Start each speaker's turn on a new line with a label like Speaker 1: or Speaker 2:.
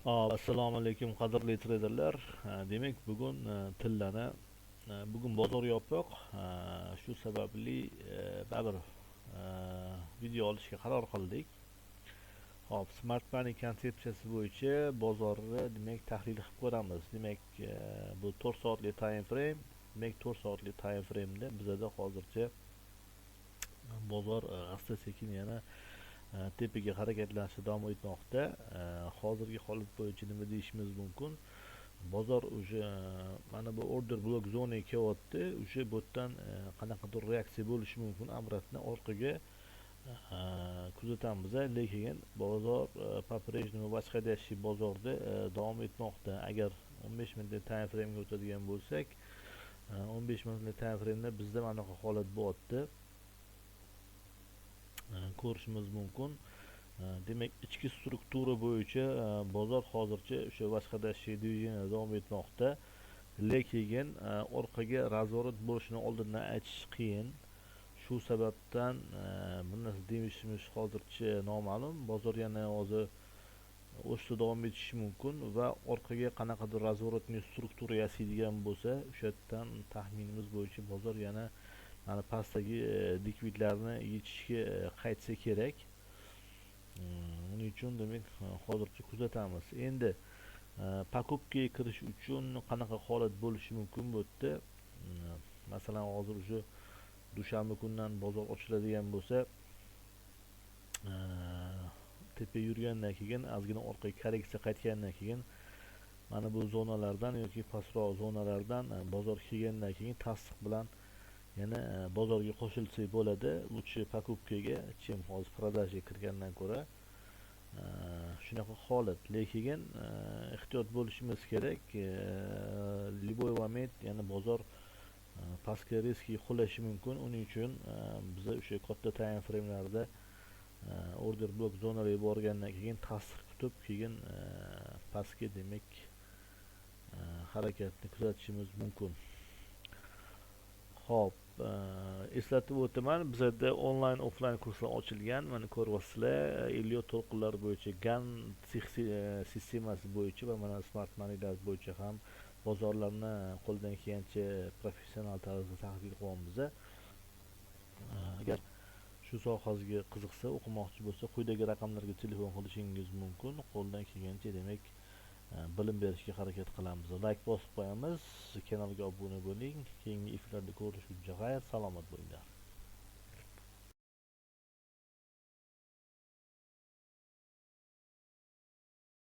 Speaker 1: Assalomu alaykum qadrli traderlar. Demak, bugun tillani bugun bozor yopiq. Shu sababli baribir video olishga qaror qildik. Hop, Smart Money konsepsiyasi bo'yicha bozorni demak tahlil qilib ko'ramiz. Demak, bu 4 soatli time frame. Demak, 4 soatli time frame'da bizda hozircha bozor asta-sekin yana tepaga harakatlanishda davom etmoqda. Hozirgi holat bo'yicha nima deyishimiz mumkin? Bozor o'sha mana bu order blok zonaga kelyapti. O'sha bu yerdan qanaqadir reaksiya bo'lishi mumkin. Amratni orqaga kuzatamiz, lekin bozor по-прежнему boshqadagi bozorda davom etmoqda. Agar 15 minutlik time frame ga o'tadigan bo'lsak, 15 minutlik time frame'da bizda mana bu holat bo'lyapti. Ko'rishimiz mumkin. Demak, ichki struktura bo'yicha bozor hozircha o'sha boshqadagi divizion davom etmoqda. Lekin orqaga razvorat bo'lishini oldindan aytish qiyin. Shu sababdan bu narsa deyishimiz hozircha noma'lum. Bozor yana hozir o'sda davom etishi mumkin va orqaga qanaqadir razvoratning struktura yasaydigan bo'lsa, o'sha yerdan taxminimiz bo'yicha bozor yana mana pastdagi likvidlarni yechishga qaytsa kerak. Uning uchun demak hozircha kuzatamiz. Endi покупкаga kirish uchun qanaqa holat bo'lishi mumkin bu yerda? Masalan, hozir o'sha dushanba kundan bozor ochiladigan bo'lsa, tepa yurgandan keyin ozgina orqaga korreksiya qaytgandan keyin mana bu zonalardan yoki pastroq zonalardan bozor kelgandan keyin tasdiq bilan yana bozorga qo'shilsa bo'ladi. Lutchi покупкаga chem hozir продажаga kirgandan ko'ra shunaqa holat. Lekin ehtiyot bo'lishimiz kerak. Любой момент yana bozor pastga riski qulashi mumkin. Uning uchun biz o'sha katta time frame'larda order blok zonalarga borgandan keyin tasdiq kutib, keyin pastga demak harakatni kuzatishimiz mumkin. Hop, eslatib o'taman, bizda onlayn offlayn kurslar ochilgan. Mana ko'ryapsizlar, Elliot to'lqinlar bo'yicha GAN sistemasi bo'yicha va mana Smart Moneylar bo'yicha ham bozorlarni qo'ldan kelgancha professional tarzda tahlil qilyapmiz. Agar shu sohaga qiziqsa, o'qimoqchi bo'lsa, quyidagi raqamlarga telefon qilishingiz mumkin. Qo'ldan kelgancha demak bilim berishga harakat qilamiz. Like bosib qo'yamiz, kanalga obuna bo'ling. Keyingi efirlarda ko'rishguncha xayr, salomat bo'linglar.